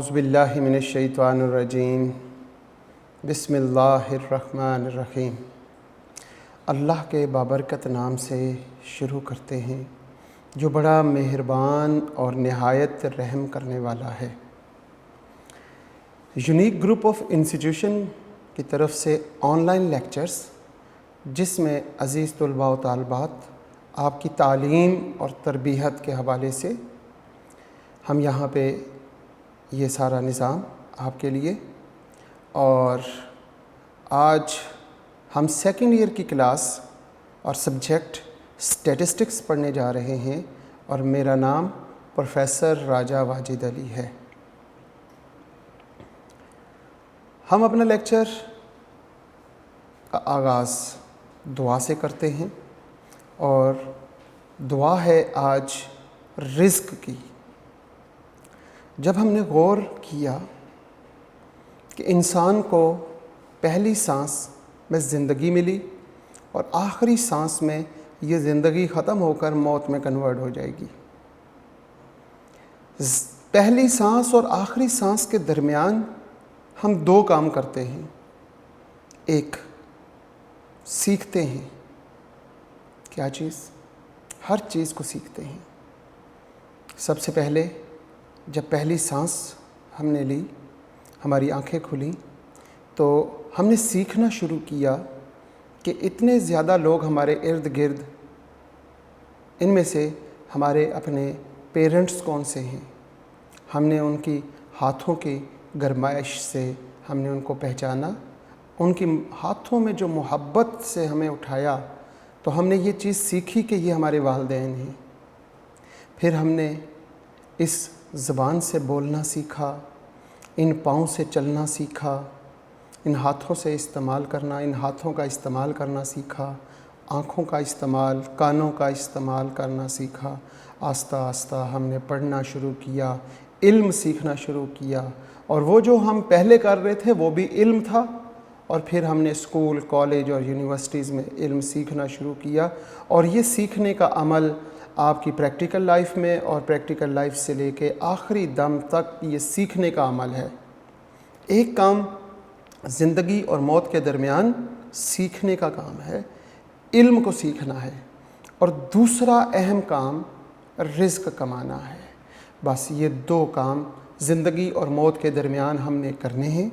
औज़ुबिल्लाहि मिनश्शैतानिर्रजीम बिस्मिल्लाहिर्रहमानिर्रहीम। अल्लाह के बाबरकत नाम से शुरू करते हैं जो बड़ा मेहरबान और नहायत रहम करने वाला है। यूनिक ग्रुप ऑफ इंस्टीट्यूशन की तरफ से ऑनलाइन लेक्चर्स, जिसमें अज़ीज़ तलबा व तालिबात आपकी तालीम और तरबियत के हवाले से हम यहाँ पे ये सारा निज़ाम आपके लिए, और आज हम सेकंड ईयर की क्लास और सब्जेक्ट स्टैटिस्टिक्स पढ़ने जा रहे हैं और मेरा नाम प्रोफेसर राजा वाजिद अली है। हम अपना लेक्चर का आगाज़ दुआ से करते हैं और दुआ है आज रिज़्क़ की। जब हमने गौर किया कि इंसान को पहली सांस में ज़िंदगी मिली और आखिरी सांस में ये ज़िंदगी ख़त्म होकर मौत में कन्वर्ट हो जाएगी, पहली सांस और आखिरी सांस के दरमियान हम दो काम करते हैं। एक, सीखते हैं। क्या चीज़? हर चीज़ को सीखते हैं। सबसे पहले जब पहली सांस हमने ली, हमारी आंखें खुली, तो हमने सीखना शुरू किया कि इतने ज़्यादा लोग हमारे इर्द गिर्द, इनमें से हमारे अपने पेरेंट्स कौन से हैं। हमने उनकी हाथों की गरमाइश से हमने उनको पहचाना, उनकी हाथों में जो मोहब्बत से हमें उठाया, तो हमने ये चीज़ सीखी कि ये हमारे वालिदैन हैं। फिर हमने इस ज़बान से बोलना सीखा, इन पाँव से चलना सीखा, इन हाथों से इस्तेमाल करना, इन हाथों का इस्तेमाल करना सीखा, आँखों का इस्तेमाल, कानों का इस्तेमाल करना सीखा। आस्ता आस्ता हमने पढ़ना शुरू किया, इल्म सीखना शुरू किया, और वो जो हम पहले कर रहे थे वो भी इल्म था। और फिर हमने स्कूल, कॉलेज और यूनिवर्सिटीज़ में इल्म सीखना शुरू किया, और ये सीखने का अमल आपकी प्रैक्टिकल लाइफ में और प्रैक्टिकल लाइफ से लेके आखिरी दम तक ये सीखने का अमल है। एक काम ज़िंदगी और मौत के दरमियान सीखने का काम है, इल्म को सीखना है, और दूसरा अहम काम रिज़्क़ कमाना है। बस ये दो काम ज़िंदगी और मौत के दरमियान हमने करने हैं।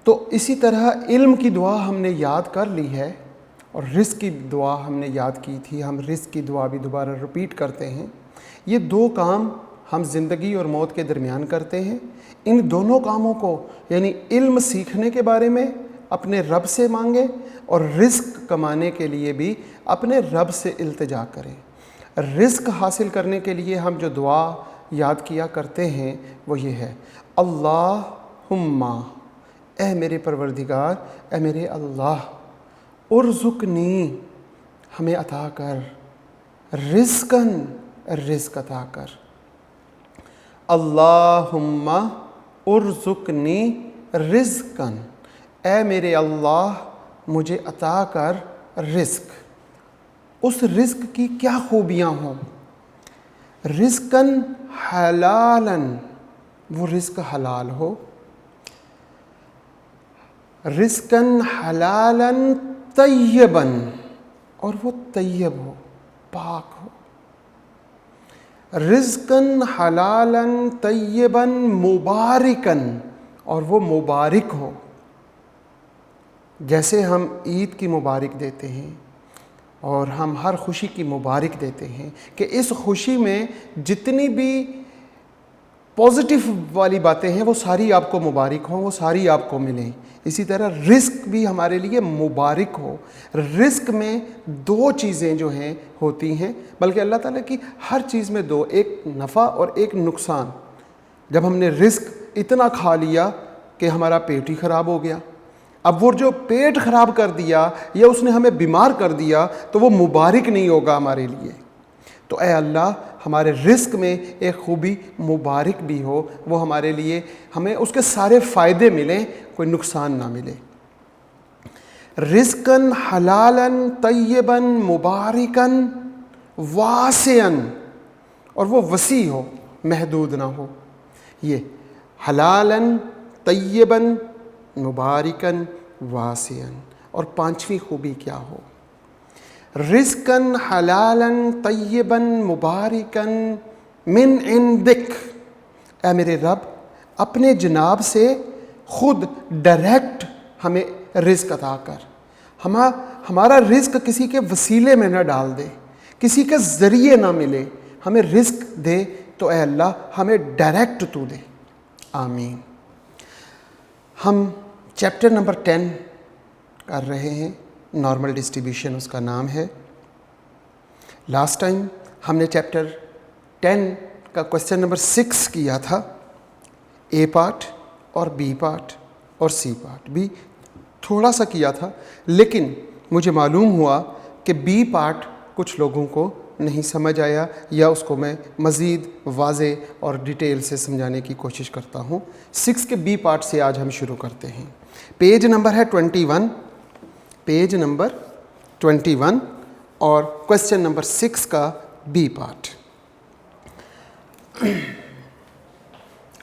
तो इसी तरह इल्म की दुआ हमने याद कर ली है और रिज़्क़ की दुआ हमने याद की थी। हम रिज़्क़ की दुआ भी दोबारा रिपीट करते हैं। ये दो काम हम ज़िंदगी और मौत के दरमियान करते हैं। इन दोनों कामों को, यानी इल्म सीखने के बारे में अपने रब से मांगे और रिज़्क़ कमाने के लिए भी अपने रब से इल्तिजा करें। रिज़्क़ हासिल करने के लिए हम जो दुआ याद किया करते हैं वो ये है, अल्लाहुम्मा, ए मेरे परवरदिगार, ए मेरे अल्लाह, उर्ज़ुक़नी, हमें अता कर, रिज़्क़न, रिज़्क़ अता कर। अल्लाहुम्मा उर्ज़ुक़नी रिज़्क़न, ए मेरे अल्लाह मुझे अता कर रिज़्क़। उस रिज़्क़ की क्या खूबियाँ हों? रिज़्क़न हलालन, वो रिज़्क़ हलाल हो। रिज़्क़न हलालन तय्यबन, और वो तय्यब हो, पाक हो। रिज़्क़न हलालन तय्यबन मुबारिकन, और वो मुबारक हो। जैसे हम ईद की मुबारक देते हैं और हम हर खुशी की मुबारक देते हैं कि इस खुशी में जितनी भी पॉजिटिव वाली बातें हैं वो सारी आपको मुबारक हों, वो सारी आपको मिलें। इसी तरह रिज़्क़ भी हमारे लिए मुबारक हो। रिज़्क़ में दो चीज़ें जो हैं होती हैं, बल्कि अल्लाह ताला की हर चीज़ में दो, एक नफ़ा और एक नुकसान। जब हमने रिज़्क़ इतना खा लिया कि हमारा पेट ही ख़राब हो गया, अब वो जो पेट ख़राब कर दिया या उसने हमें बीमार कर दिया, तो वो मुबारक नहीं होगा हमारे लिए। तो ए अल्लाह, हमारे रिज़्क़ में एक खूबी मुबारक भी हो, वो हमारे लिए, हमें उसके सारे फ़ायदे मिलें, कोई नुकसान ना मिले। रिज़्क़न हलालन तय्यबन मुबारकन वासियन, और वो वसी हो, महदूद ना हो। ये हलालन तय्यबन मुबारिकन वासियन। और पांचवी खूबी क्या हो? रिज़्क़न हलालन तय्यबन मुबारिकन मिन इंदिक। ऐ मेरे रब, अपने जनाब से खुद डायरेक्ट हमें रिज़्क़ अता कर। हमारा रिज़्क़ किसी के वसीले में ना डाल दे, किसी के ज़रिए ना मिले, हमें रिज़्क़ दे तो ऐ अल्लाह हमें डायरेक्ट तू दे। आमीन। हम चैप्टर नंबर 10 कर रहे हैं, नॉर्मल डिस्ट्रीब्यूशन उसका नाम है। लास्ट टाइम हमने चैप्टर 10 का क्वेश्चन नंबर 6 किया था, ए पार्ट और बी पार्ट और सी पार्ट भी थोड़ा सा किया था, लेकिन मुझे मालूम हुआ कि बी पार्ट कुछ लोगों को नहीं समझ आया, या उसको मैं मज़ीद वाज़े और डिटेल से समझाने की कोशिश करता हूँ। 6 के बी पार्ट से आज हम शुरू करते हैं। पेज नंबर है 21, पेज नंबर 21 और क्वेश्चन नंबर 6 का बी पार्ट।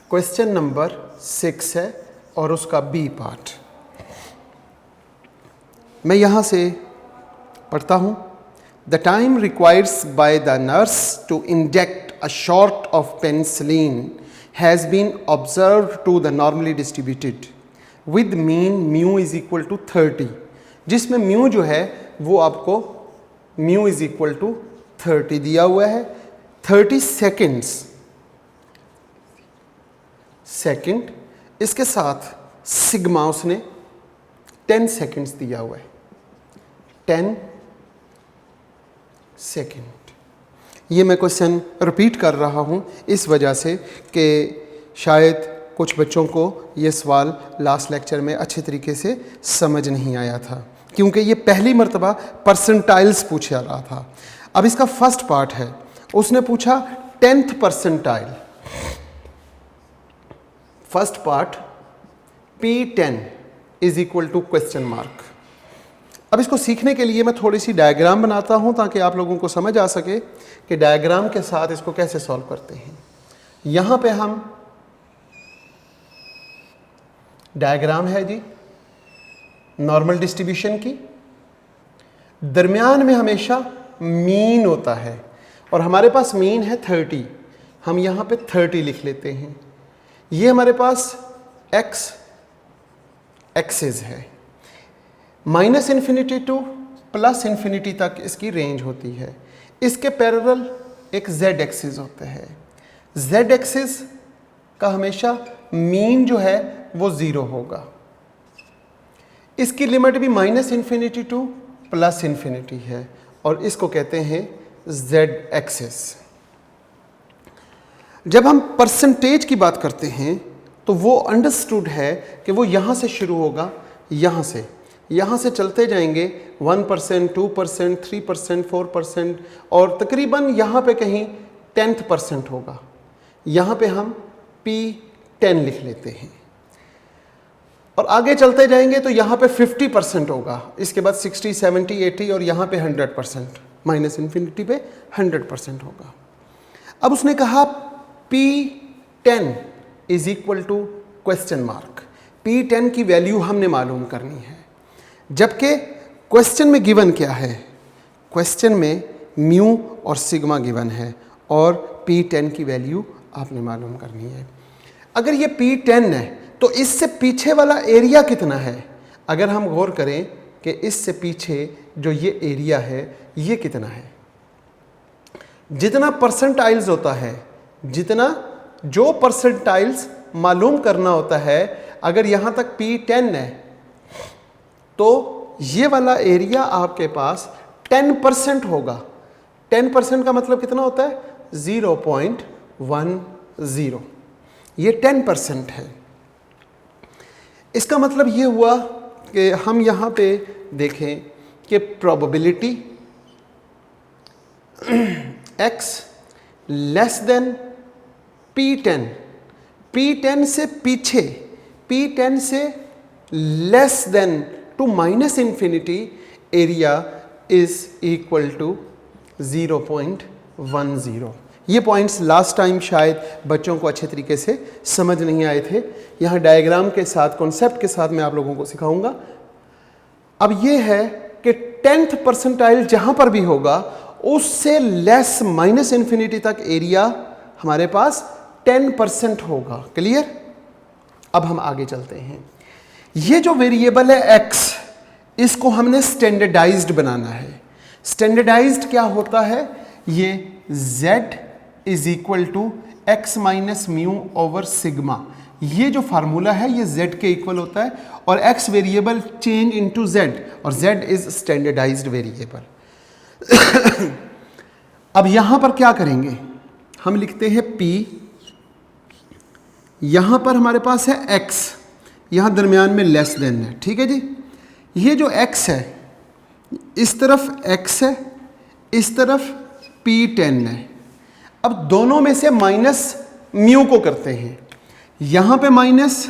क्वेश्चन नंबर 6 है और उसका बी पार्ट। मैं यहाँ से पढ़ता हूँ। The time requires by the nurse to inject a shot of penicillin has been observe to the normally distributed with mean mu is equal to 30, जिसमें mu जो है वो आपको म्यू इज इक्वल टू 30 दिया हुआ है। 30 सेकंड, इसके साथ सिग्मा उसने 10 सेकंड्स दिया हुआ है। 10 सेकंड। ये मैं क्वेश्चन रिपीट कर रहा हूँ इस वजह से कि शायद कुछ बच्चों को ये सवाल लास्ट लेक्चर में अच्छे तरीके से समझ नहीं आया था, क्योंकि ये पहली मर्तबा परसेंटाइल्स पूछा रहा था। अब इसका फर्स्ट पार्ट है, उसने पूछा 10th percentile. First part P10 is equal to question mark. अब इसको सीखने के लिए मैं थोड़ी सी डायग्राम बनाता हूं ताकि आप लोगों को समझ आ सके कि डायग्राम के साथ इसको कैसे सॉल्व करते हैं। यहां पे हम डायग्राम है जी नॉर्मल डिस्ट्रीब्यूशन की, दरमियान में हमेशा मीन होता है और हमारे पास मीन है 30। हम यहाँ पे 30 लिख लेते हैं। ये हमारे पास एक्स एक्सिस है, -∞ टू +∞ तक इसकी रेंज होती है। इसके पैरेलल एक z एक्सिस होता है। z एक्सिस का हमेशा मीन जो है वो 0 होगा। इसकी लिमिट भी -∞ टू +∞ है और इसको कहते हैं z एक्सिस। जब हम परसेंटेज की बात करते हैं तो वो अंडरस्टूड है कि वो यहाँ से शुरू होगा, यहाँ से चलते जाएंगे 1%, 2%, 3%, 4% और तकरीबन यहाँ पे कहीं 10th% होगा। यहाँ पे हम P10 लिख लेते हैं और आगे चलते जाएंगे तो यहाँ पे 50% होगा, इसके बाद 60, 70, 80 और यहाँ पे 100%, -∞ पे 100% होगा। अब उसने कहा P10 is equal to question mark. P10 की वैल्यू हमने मालूम करनी है, जबकि क्वेश्चन में गिवन क्या है? क्वेश्चन में म्यू और सिग्मा गिवन है और P10 की वैल्यू आपने मालूम करनी है। अगर ये P10 है तो इससे पीछे वाला एरिया कितना है? अगर हम गौर करें कि इससे पीछे जो ये एरिया है ये कितना है, जितना परसेंटाइल्स होता है, जितना जो परसेंटाइल्स मालूम करना होता है, अगर यहाँ तक P10 है तो ये वाला एरिया आपके पास 10% होगा। 10% का मतलब कितना होता है? 0.10। ये 10% है। इसका मतलब ये हुआ कि हम यहाँ पे देखें कि probability x less than P10, P10 से पीछे, P10 से less than to -∞ area is equal to 0.10। ये पॉइंट्स लास्ट टाइम शायद बच्चों को अच्छे तरीके से समझ नहीं आए थे। यहाँ डायग्राम के साथ, कॉन्सेप्ट के साथ मैं आप लोगों को सिखाऊंगा। अब ये है कि 10th परसेंटाइल जहाँ पर भी होगा उससे लेस माइनस इन्फिनिटी तक एरिया हमारे पास 10% होगा। क्लियर? अब हम आगे चलते हैं। ये जो वेरिएबल है x, इसको हमने स्टैंडर्डाइज्ड बनाना है। स्टैंडर्डाइज्ड क्या होता है? ये z is equal to x minus mu over sigma, ये जो फार्मूला है ये z के इक्वल होता है और x variable change into z और z इज स्टैंडर्डाइज्ड वेरिएबल। अब यहां पर क्या करेंगे? हम लिखते हैं p, यहां पर हमारे पास है x, यहां दरमियान में लेस देन है। ठीक है जी? ये जो x है, इस तरफ x है, इस तरफ p10 है। अब दोनों में से माइनस म्यू को करते हैं। यहां पे माइनस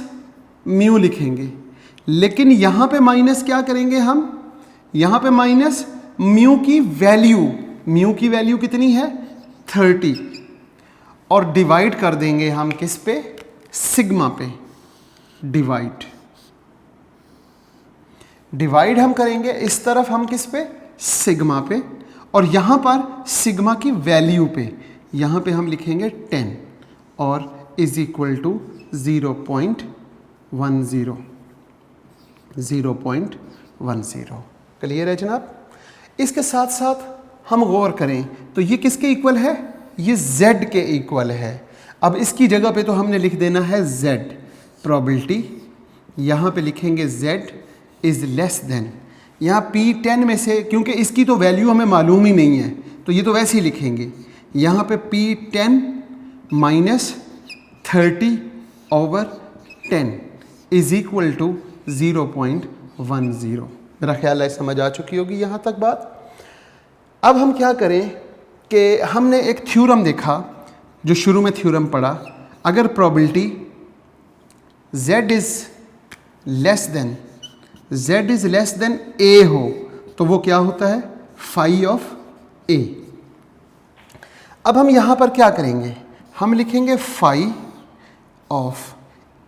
म्यू लिखेंगे, लेकिन यहां पे माइनस क्या करेंगे हम? यहां पे माइनस म्यू की वैल्यू, म्यू की वैल्यू कितनी है? 30, और डिवाइड कर देंगे हम किस पे? सिग्मा पे। डिवाइड हम करेंगे इस तरफ हम किस पे? सिग्मा पे, और यहां पर सिग्मा की वैल्यू पे, यहां पे हम लिखेंगे 10 और इज इक्वल टू 0.10। क्लियर है जनाब? इसके साथ साथ हम गौर करें तो ये किसके इक्वल है? ये z के इक्वल है। अब इसकी जगह पे तो हमने लिख देना है z, प्रोबेबिलिटी, यहाँ पे लिखेंगे z इज़ लेस देन, यहाँ p10 में से, क्योंकि इसकी तो वैल्यू हमें मालूम ही नहीं है तो ये तो वैसे ही लिखेंगे, यहाँ पे p10 minus 30 over 10 is equal to 0.10। मेरा ख्याल है समझ आ चुकी होगी यहाँ तक बात। अब हम क्या करें कि हमने एक थ्योरम देखा, जो शुरू में थ्योरम पढ़ा, अगर probability z is less than a हो तो वो क्या होता है? Phi of a। अब हम यहाँ पर क्या करेंगे? हम लिखेंगे फाई ऑफ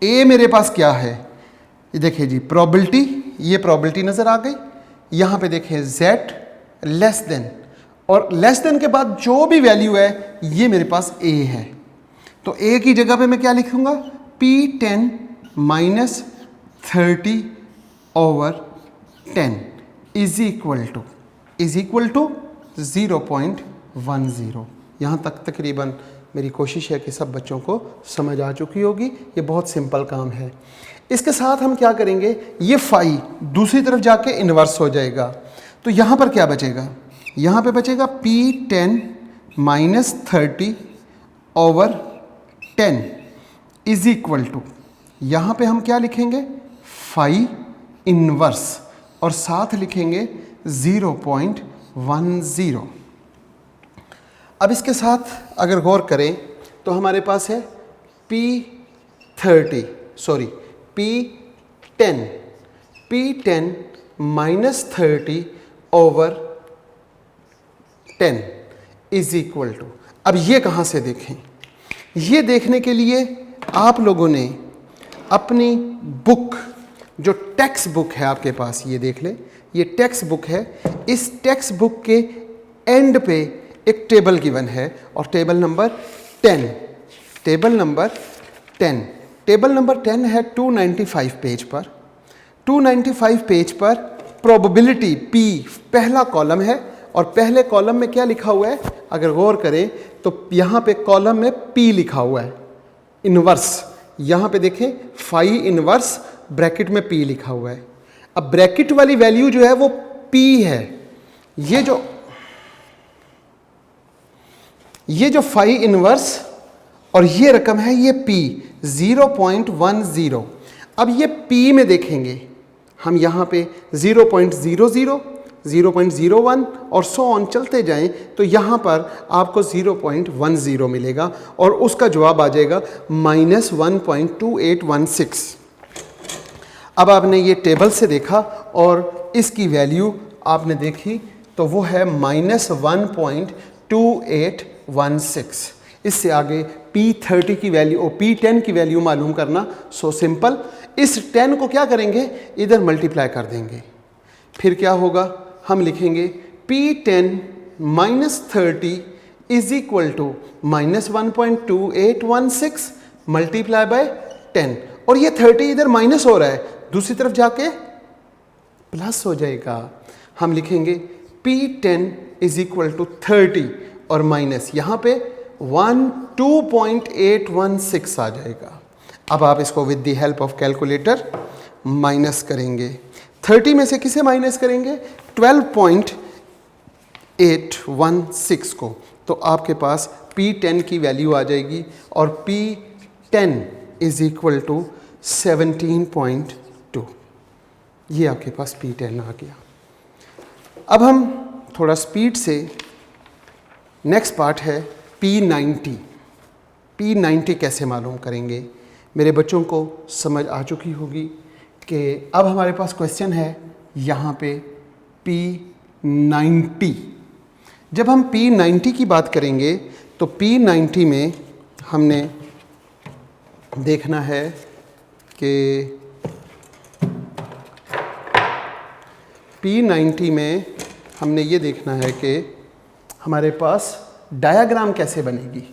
a। मेरे पास क्या है? ये देखिए जी, प्रोबेबिलिटी, ये प्रोबेबिलिटी नज़र आ गई। यहाँ पे देखिए z लेस देन, और लेस देन के बाद जो भी वैल्यू है ये मेरे पास a है, तो a की जगह पे मैं क्या लिखूंगा? p10 minus 30 over 10 is equal to 0.10। यहाँ तक तकरीबन मेरी कोशिश है कि सब बच्चों को समझ आ चुकी होगी। ये बहुत सिंपल काम है। इसके साथ हम क्या करेंगे? ये फाई दूसरी तरफ जाके इन्वर्स हो जाएगा, तो यहाँ पर क्या बचेगा? यहाँ पे बचेगा p10 minus 30 over 10 is equal to, यहाँ पे हम क्या लिखेंगे? फाई इन्वर्स, और साथ लिखेंगे 0.10। अब इसके साथ अगर गौर करें तो हमारे पास है p10 minus 30 over 10 is equal to, अब ये कहाँ से देखें? ये देखने के लिए आप लोगों ने अपनी बुक, जो टेक्स्ट बुक है आपके पास, ये देख लें, ये टेक्स्ट बुक है। इस टेक्स्ट बुक के एंड पे एक टेबल गिवन है और टेबल नंबर 10 है 295 पेज पर। 295 पेज पर प्रोबेबिलिटी p पहला कॉलम है, और पहले कॉलम में क्या लिखा हुआ है? अगर गौर करें तो यहाँ पे कॉलम में p लिखा हुआ है, इन्वर्स। यहाँ पे देखें फाई इन्वर्स, ब्रैकेट में p लिखा हुआ है। अब ब्रैकेट वाली वैल्यू जो है वो p है। ये जो फाई इन्वर्स और ये रकम है ये p 0.10। अब ये p में देखेंगे हम, यहाँ पे 0.00, 0.01 और सो ऑन चलते जाएं तो यहाँ पर आपको 0.10 मिलेगा और उसका जवाब आ जाएगा -1.2816। अब आपने ये टेबल से देखा और इसकी वैल्यू आपने देखी तो वो है -1.2816। इससे आगे P30 की वैल्यू और P10 की वैल्यू मालूम करना सो सिंपल। इस 10 को क्या करेंगे, इधर मल्टीप्लाई कर देंगे, फिर क्या होगा, हम लिखेंगे P10 minus 30 is equal to minus 1.2816 multiply by 10, और ये 30 इधर माइनस हो रहा है, दूसरी तरफ जाके प्लस हो जाएगा। हम लिखेंगे P10 इज इक्वल टू 30 और माइनस यहाँ पे 2.816 आ जाएगा। अब आप इसको with the help of calculator minus करेंगे। 30 में से किसे माइनस करेंगे, 12.816 को, तो आपके पास P10 की वैल्यू आ जाएगी और P10 इज इक्वल टू 17.2। ये आपके पास P10 आ गया। अब हम थोड़ा स्पीड से, नेक्स्ट पार्ट है P90। P90 कैसे मालूम करेंगे, मेरे बच्चों को समझ आ चुकी होगी कि अब हमारे पास क्वेश्चन है यहाँ पे P90। जब हम P90 की बात करेंगे तो P90 में हमने देखना है कि P90 में हमने ये देखना है कि हमारे पास डायग्राम कैसे बनेगी।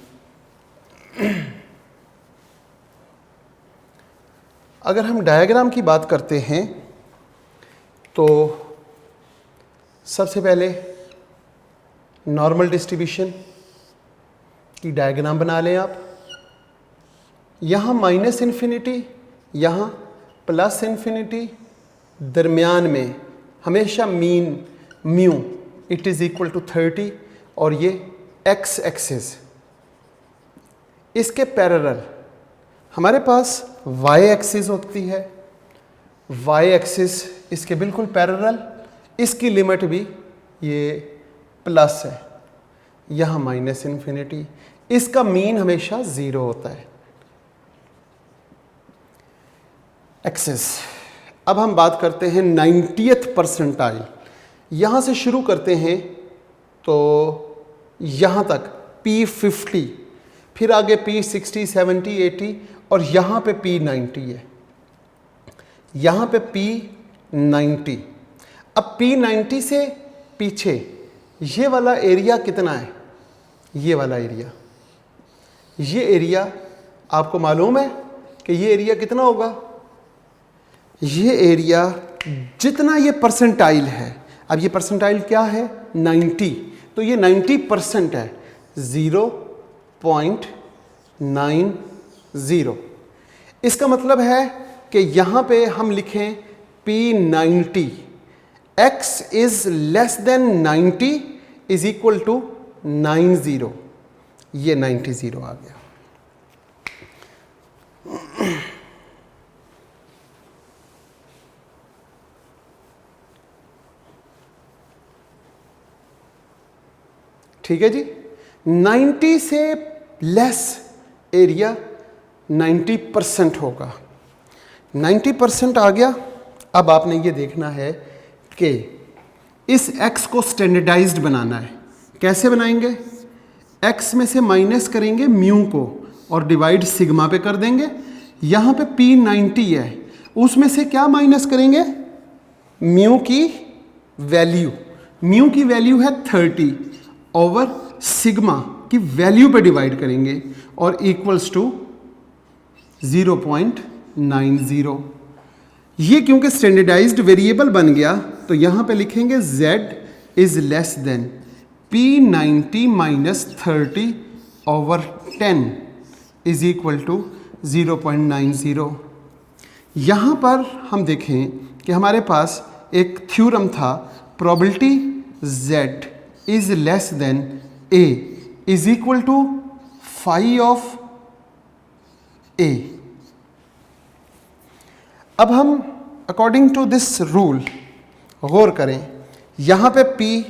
अगर हम डायग्राम की बात करते हैं तो सबसे पहले नॉर्मल डिस्ट्रीब्यूशन की डायग्राम बना लें आप। यहाँ माइनस इन्फिनिटी, यहाँ प्लस इन्फिनिटी, दरमियान में हमेशा mean mu it is equal to 30 और ये एक्स एक्सिस। इसके पैरेलल हमारे पास वाई एक्सिस होती है, वाई एक्सिस इसके बिल्कुल पैरेलल, इसकी लिमिट भी ये प्लस है, यहाँ माइनस इन्फिनिटी, इसका मीन हमेशा 0 होता है एक्सिस। अब हम बात करते हैं 90th परसेंटाइल। यहाँ से शुरू करते हैं तो यहाँ तक P50, फिर आगे P60, 70, 80 और यहाँ पे P90 है, यहाँ पे P90। अब P90 से पीछे ये वाला एरिया कितना है, ये वाला एरिया, ये एरिया आपको मालूम है कि ये एरिया कितना होगा, ये एरिया जितना ये परसेंटाइल है। अब ये परसेंटाइल क्या है 90, तो ये 90% है, 0.90। इसका मतलब है कि यहाँ पे हम लिखें P90, x is less than 90 is equal to 90, ये 90 आ गया। ठीक है जी, 90 से लेस एरिया 90% होगा, 90% आ गया। अब आपने ये देखना है कि इस x को स्टैंडर्डाइज्ड बनाना है। कैसे बनाएंगे, x में से माइनस करेंगे म्यू को और डिवाइड सिग्मा पे कर देंगे। यहाँ पे P90 है, उसमें से क्या माइनस करेंगे, म्यू की वैल्यू, म्यू की वैल्यू है 30 ओवर सिग्मा की वैल्यू पे डिवाइड करेंगे और इक्वल्स टू 0.90। ये क्योंकि स्टैंडर्डाइज्ड वेरिएबल बन गया तो यहाँ पे लिखेंगे z is less than P90 minus 30 over 10 is equal to 0.90। यहाँ पर हम देखें कि हमारे पास एक थ्योरम था, probability z is less than a is equal to phi of a। अब हम अकॉर्डिंग टू दिस रूल गौर करें, यहाँ पे p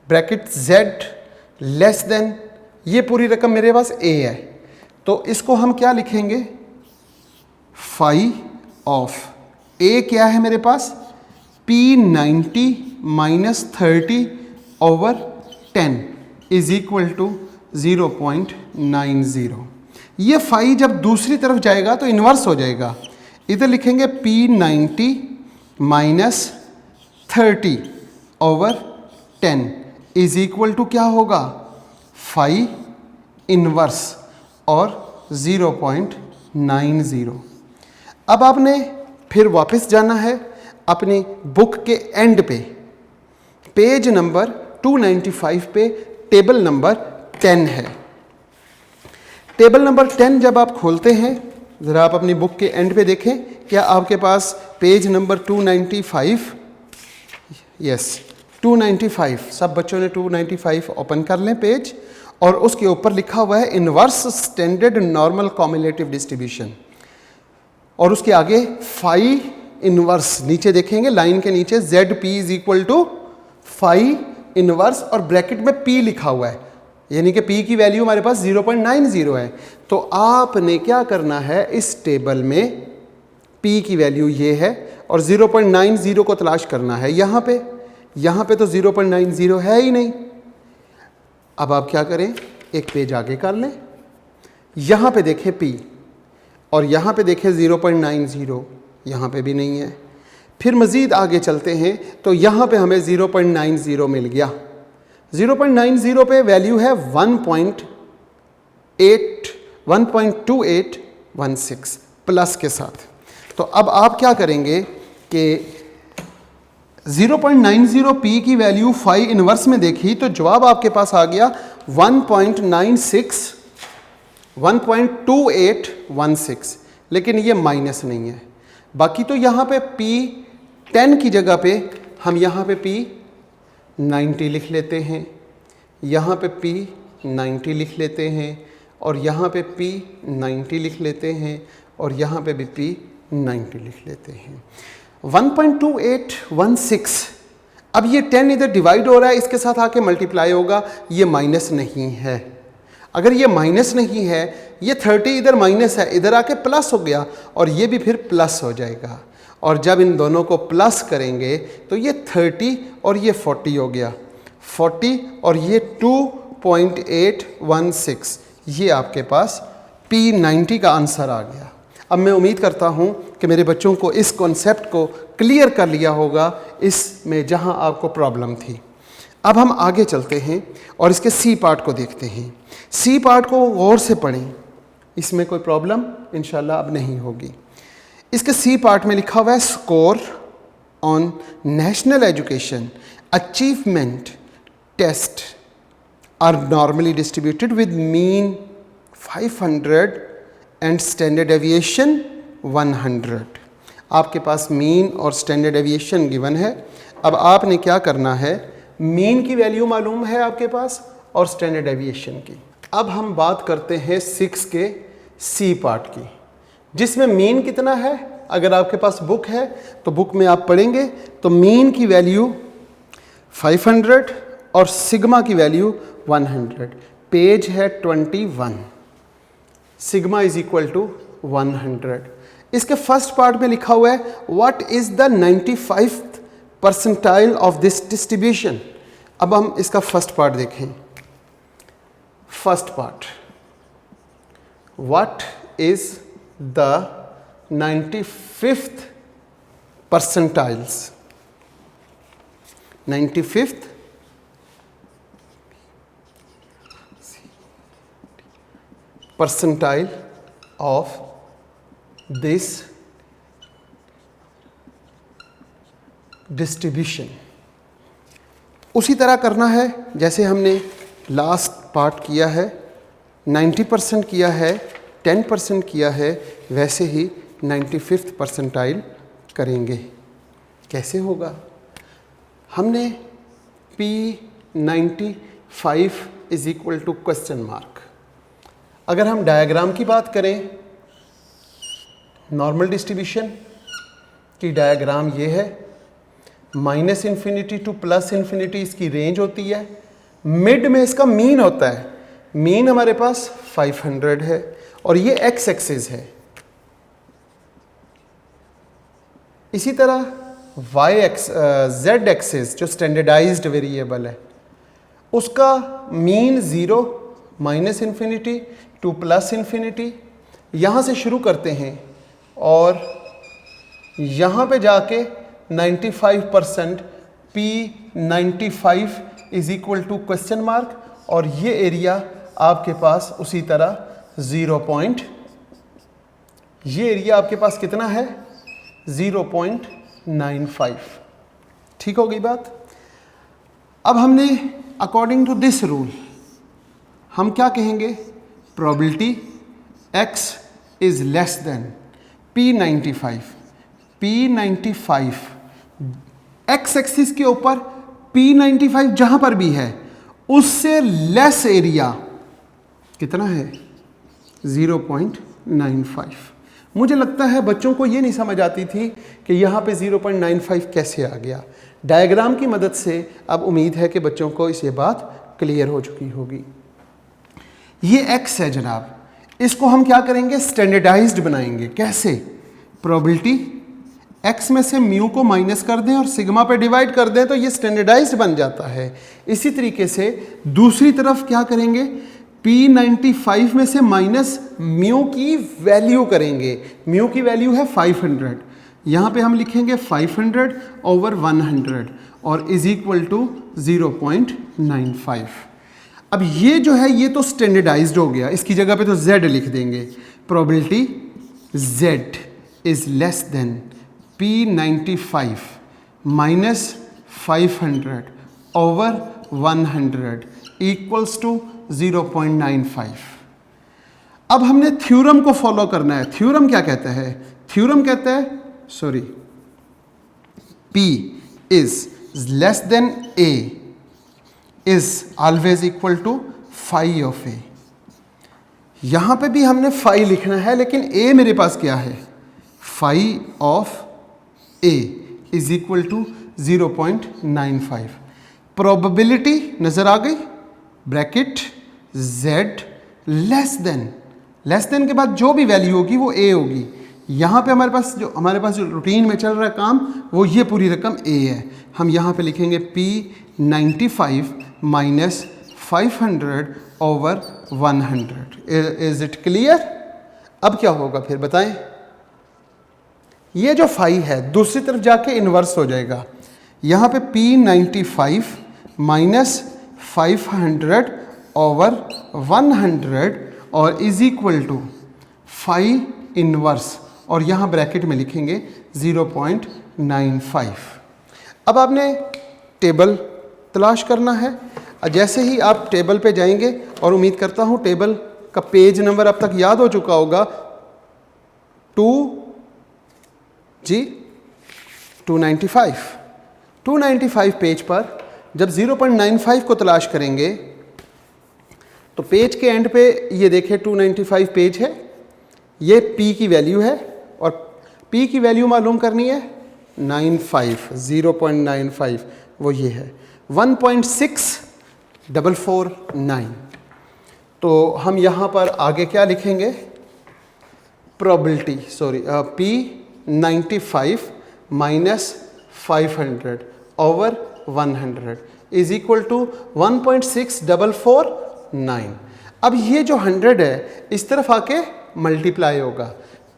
bracket z less than, ये पूरी रकम मेरे पास a है, तो इसको हम क्या लिखेंगे, फाई ऑफ a क्या है मेरे पास, P90 minus 30 over 10 is equal to 0.90। ये फाई जब दूसरी तरफ जाएगा तो इन्वर्स हो जाएगा। इधर लिखेंगे P90 minus 30/10 is equal to क्या होगा, फाई इन्वर्स और 0.90। अब आपने फिर वापस जाना है अपनी बुक के एंड पे, पेज नंबर 295 पे टेबल नंबर 10 है। टेबल नंबर 10 जब आप खोलते हैं, ज़रा आप अपनी बुक के एंड पे देखें, क्या आपके पास पेज नंबर 295, यस 295, सब बच्चों ने 295 ओपन कर लें पेज, और उसके ऊपर लिखा हुआ है inverse standard normal cumulative distribution, और उसके आगे फाई इन्वर्स नीचे देखेंगे, लाइन के नीचे ZP is equal to phi inverse और ब्रैकेट में P लिखा हुआ है, यानी कि P की वैल्यू हमारे पास 0.90 है। तो आपने क्या करना है, इस टेबल में P की वैल्यू ये है और 0.90 को तलाश करना है। यहाँ पे तो 0.90 है ही नहीं। अब आप क्या करें, एक पेज आगे कर लें, यहाँ पे देखें P और यहाँ पे देखें 0.90, यहाँ पे भी नहीं है। फिर मज़ीद आगे चलते हैं तो यहाँ पे हमें 0.90 मिल गया। 0.90 पे वैल्यू है 1.2816 प्लस के साथ। तो अब आप क्या करेंगे कि 0.90 P की वैल्यू फाई इन्वर्स में देखी तो जवाब आपके पास आ गया 1.2816, लेकिन ये माइनस नहीं है। बाकी तो यहाँ पे P10 की जगह पे हम यहाँ पे P90 लिख लेते हैं, यहाँ पे P90 लिख लेते हैं, और यहाँ पे P90 लिख लेते हैं, और यहाँ पे भी P90 लिख लेते हैं। 1.2816, अब ये 10 इधर डिवाइड हो रहा है, इसके साथ आके मल्टीप्लाई होगा, ये माइनस नहीं है। अगर ये माइनस नहीं है, ये 30 इधर माइनस है, इधर आके प्लस हो गया, और ये भी फिर प्लस हो जाएगा। और जब इन दोनों को प्लस करेंगे तो ये 30 और ये 40 हो गया, 40 और ये 2.816, ये आपके पास P90 का आंसर आ गया। अब मैं उम्मीद करता हूँ कि मेरे बच्चों को इस कॉन्सेप्ट को क्लियर कर लिया होगा, इसमें जहाँ आपको प्रॉब्लम थी। अब हम आगे चलते हैं और इसके सी पार्ट को देखते हैं। सी पार्ट को गौर से पढ़ें, इसमें कोई प्रॉब्लम इंशाल्लाह अब नहीं होगी। इसके सी पार्ट में लिखा हुआ है score on national education achievement test are normally distributed with mean 500 and standard deviation 100। आपके पास मीन और स्टैंडर्ड डेविएशन गिवन है। अब आपने क्या करना है, मीन की वैल्यू मालूम है आपके पास और स्टैंडर्ड डेविएशन की। अब हम बात करते हैं 6 के सी पार्ट की, जिसमें मीन कितना है। अगर आपके पास बुक है तो बुक में आप पढ़ेंगे तो मीन की वैल्यू 500 और सिग्मा की वैल्यू 100। पेज है 21, सिग्मा इज इक्वल टू 100। इसके फर्स्ट पार्ट में लिखा हुआ है what is the 95th percentile of this distribution. अब हम इसका फर्स्ट पार्ट देखें। First part, what is the 95th percentiles, 95th percentile of this distribution. उसी तरह करना है जैसे हमने लास्ट पार्ट किया है, 90% किया है, 10% किया है, वैसे ही 95th परसेंटाइल करेंगे। कैसे होगा, हमने P95 is equal to question mark. अगर हम डायग्राम की बात करें, नॉर्मल डिस्ट्रीब्यूशन की डायग्राम ये है, -∞ टू +∞ इसकी रेंज होती है, मिड में इसका मीन होता है। मीन हमारे पास 500 है और ये एक्स एक्सिस है। इसी तरह z एक्सिस जो स्टैंडर्डाइज्ड वेरिएबल है, उसका mean 0 minus infinity two plus infinity, यहाँ से शुरू करते हैं और यहाँ पे जाके 95% P95 is equal to question mark, और ये एरिया आपके पास उसी तरह 0. ये एरिया आपके पास कितना है 0.95. ठीक हो गई बात। अब हमने अकॉर्डिंग टू दिस रूल हम क्या कहेंगे, probability x is less than P95. P95 x axis के ऊपर P95 जहां पर भी है उससे लेस एरिया कितना है 0.95. मुझे लगता है बच्चों को ये नहीं समझ आती थी कि यहाँ पे 0.95 कैसे आ गया। डायग्राम की मदद से अब उम्मीद है कि बच्चों को इस ये बात क्लियर हो चुकी होगी। ये x है जनाब, इसको हम क्या करेंगे, स्टैंडर्डाइज्ड बनाएंगे। कैसे, प्रोबेबिलिटी x में से म्यू को माइनस कर दें और सिग्मा पे डिवाइड कर दें तो ये स्टैंडर्डाइज्ड बन जाता है। इसी तरीके से दूसरी तरफ क्या करेंगे, P95 में से माइनस म्यू की वैल्यू करेंगे। म्यू की वैल्यू है 500, यहाँ पे हम लिखेंगे 500 ओवर 100 और इज इक्वल टू 0.95. अब ये जो है ये तो स्टैंडर्डाइज्ड हो गया, इसकी जगह पे तो z लिख देंगे। Probability z is less than P95 minus 500 over 100 equals to 0.95. अब हमने थ्योरम को फॉलो करना है। थ्योरम क्या कहता है, थ्योरम कहता है P is less than A is always equal to phi of A. यहां पे भी हमने फाई लिखना है, लेकिन A मेरे पास क्या है, phi of A is equal to 0.95. Probability नजर आ गई, ब्रैकेट Z लेस देन के बाद जो भी वैल्यू होगी वो A होगी। यहाँ पे हमारे पास जो रूटीन में चल रहा है काम वो ये पूरी रकम A है। हम यहाँ पे लिखेंगे P95 minus 500 over 100. Is it clear? अब क्या होगा फिर बताएं, ये जो फाई है दूसरी तरफ जाके इन्वर्स हो जाएगा। यहाँ पे P95 माइनस 500 ओवर 100 और is equal to phi inverse, और यहाँ ब्रैकेट में लिखेंगे 0.95. अब आपने टेबल तलाश करना है। जैसे ही आप टेबल पे जाएंगे, और उम्मीद करता हूँ टेबल का पेज नंबर अब तक याद हो चुका होगा, 295 पेज पर जब 0.95 को तलाश करेंगे तो पेज के एंड पे ये देखें 295 पेज है, ये P की वैल्यू है और P की वैल्यू मालूम करनी है 0.95 वो ये है 1.6449. तो हम यहाँ पर आगे क्या लिखेंगे, probability P95 minus 500 over 100 is equal to 1.6449. अब ये जो 100 है इस तरफ आके मल्टीप्लाई होगा,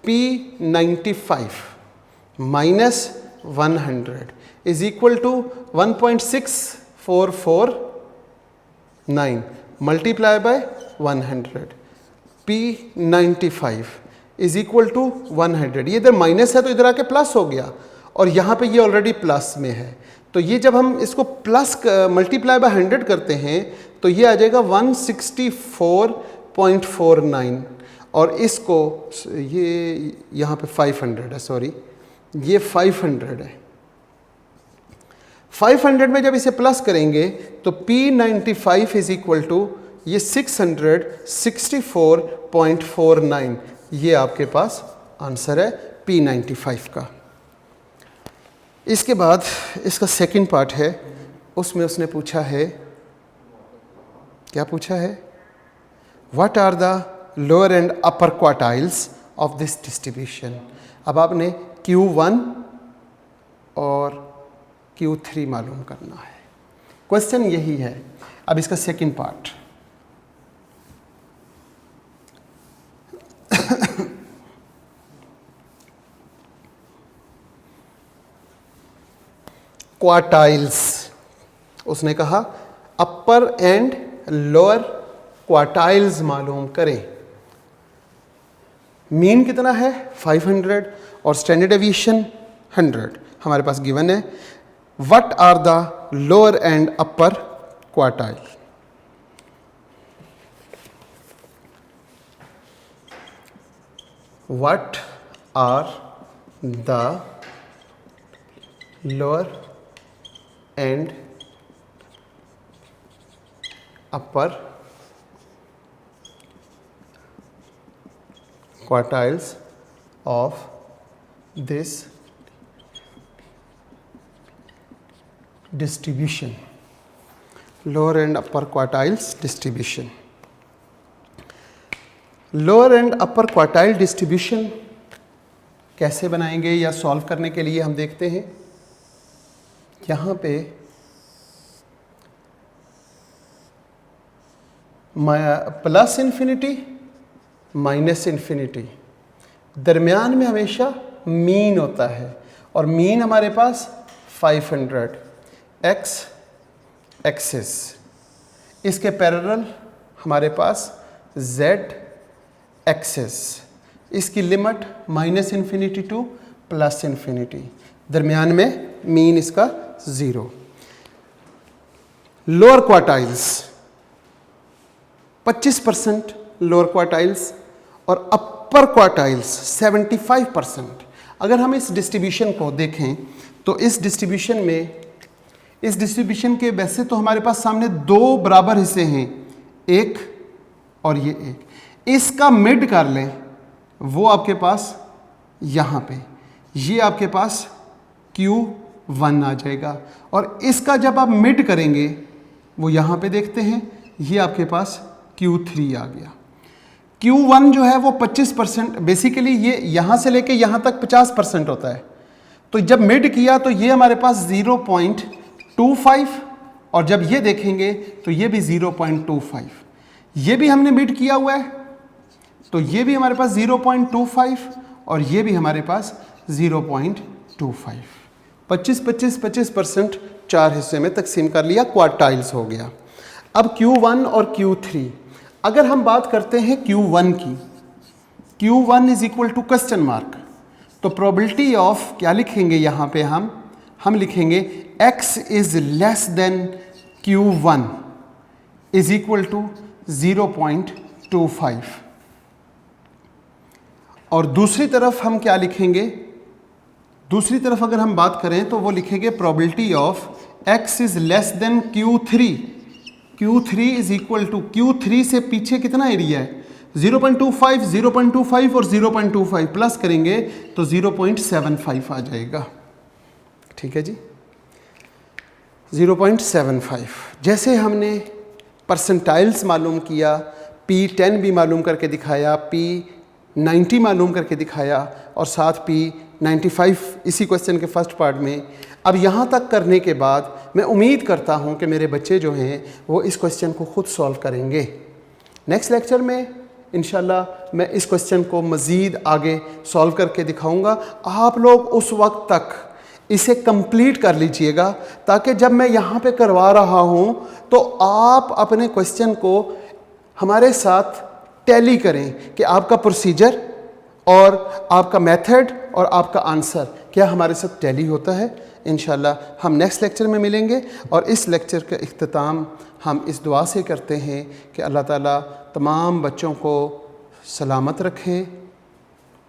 P95 minus 100 is equal to 1.6449 multiply by 100. P95 is equal to 100. ये इधर माइनस है तो इधर आके प्लस हो गया, और यहाँ पे ये ऑलरेडी प्लस में है, तो ये जब हम इसको प्लस मल्टीप्लाई बाय 100 करते हैं तो ये आ जाएगा 164.49, और इसको ये यहाँ पे 500 है, सॉरी ये 500 है। 500 में जब इसे प्लस करेंगे तो P95 इज इक्वल टू ये 664.49, ये आपके पास आंसर है P95 का। इसके बाद इसका सेकंड पार्ट है, उसमें उसने पूछा है, क्या पूछा है, what are the lower and upper quartiles of this distribution. अब आपने Q1 और Q3 मालूम करना है, क्वेश्चन यही है. अब इसका सेकंड पार्ट, क्वार्टाइल्स। उसने कहा अपर एंड लोअर क्वार्टाइल्स मालूम करें। मीन कितना है 500 और स्टैंडर्ड डेविएशन 100 हमारे पास गिवन है। What are the lower and upper quartile? What are the lower and upper quartiles of this distribution? Lower and upper quartiles distribution. Lower and upper quartile distribution कैसे बनाएंगे या solve करने के लिए हम देखते हैं यहाँ पे प्लस इन्फिनिटी माइनस इन्फिनिटी, दरमियान में हमेशा मीन होता है और मीन हमारे पास 500 एक्स एक्सिस, इसके पैरेलल हमारे पास जेड एक्सिस, इसकी limit minus infinity two plus infinity, दरमियान में मीन इसका 0। लोअर क्वार्टाइल्स 25% लोअर क्वार्टाइल्स और अपर क्वार्टाइल्स 75%। अगर हम इस डिस्ट्रीब्यूशन को देखें तो इस डिस्ट्रीब्यूशन के वैसे तो हमारे पास सामने दो बराबर हिस्से हैं, एक और ये एक, इसका मिड कर लें वो आपके पास यहाँ पे, ये आपके पास Q1 आ जाएगा और इसका जब आप मिड करेंगे वो यहाँ पे देखते हैं, ये आपके पास Q3 आ गया। Q1 जो है वो 25%, बेसिकली ये यहाँ से लेके यहाँ तक 50% होता है। तो जब मिड किया तो ये हमारे पास 0.25 और जब ये देखेंगे तो ये भी 0.25, ये भी हमने मिड किया हुआ है तो ये भी हमारे पास 0.25 और ये भी हमारे पास 0.25। 25% चार हिस्से में तकसीम कर लिया, क्वार्टाइल्स हो गया। अब Q1 और Q3 अगर हम बात करते हैं Q1 की, Q1 is equal to question mark, तो प्रोबेबिलिटी ऑफ क्या लिखेंगे यहाँ पे हम लिखेंगे x is less than Q1 is equal to 0.25 और दूसरी तरफ हम क्या लिखेंगे, दूसरी तरफ अगर हम बात करें तो वो लिखेंगे probability of x is less than Q3 is equal to Q3 से पीछे कितना एरिया है 0.25, 0.25 और 0.25 प्लस करेंगे तो 0.75 आ जाएगा। ठीक है जी, 0.75। जैसे हमने परसेंटाइल्स मालूम किया, P10 भी मालूम करके दिखाया, P90 मालूम करके दिखाया और साथ P95 इसी क्वेश्चन के फर्स्ट पार्ट में। अब यहाँ तक करने के बाद मैं उम्मीद करता हूँ कि मेरे बच्चे जो हैं वो इस क्वेश्चन को ख़ुद सॉल्व करेंगे। नेक्स्ट लेक्चर में इंशाल्लाह मैं इस क्वेश्चन को मज़ीद आगे सॉल्व करके दिखाऊंगा। आप लोग उस वक्त तक इसे कंप्लीट कर लीजिएगा ताकि जब मैं यहाँ पे करवा रहा हूँ तो आप अपने क्वेश्चन को हमारे साथ टैली करें कि आपका प्रोसीजर और आपका मेथड और आपका आंसर क्या हमारे साथ टैली होता है। इंशाल्लाह हम नेक्स्ट लेक्चर में मिलेंगे और इस लेक्चर का इख्तिताम हम इस दुआ से करते हैं कि अल्लाह ताला तमाम बच्चों को सलामत रखें,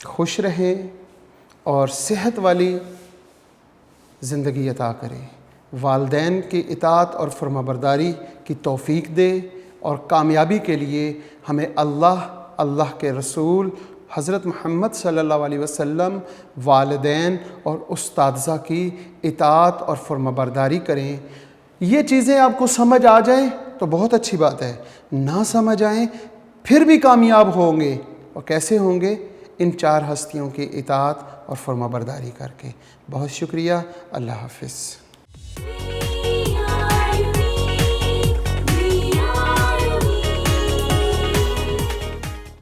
खुश रहें और सेहत वाली ज़िंदगी अता करें, वालिदैन की इताअत और फरमाबरदारी की तौफ़ीक दे और कामयाबी के लिए हमें अल्लाह के रसूल हज़रत मोहम्मद सल्लल्लाहु अलैहि वसल्लम, वालिदैन और उस्तादज़ा की इताअत और फरमाबरदारी करें। ये चीज़ें आपको समझ आ जाएं तो बहुत अच्छी बात है, ना समझ आएँ फिर भी कामयाब होंगे। और कैसे होंगे? इन चार हस्तियों की इताअत और फरमाबरदारी करके। बहुत शुक्रिया। अल्लाह हाफ़िज़।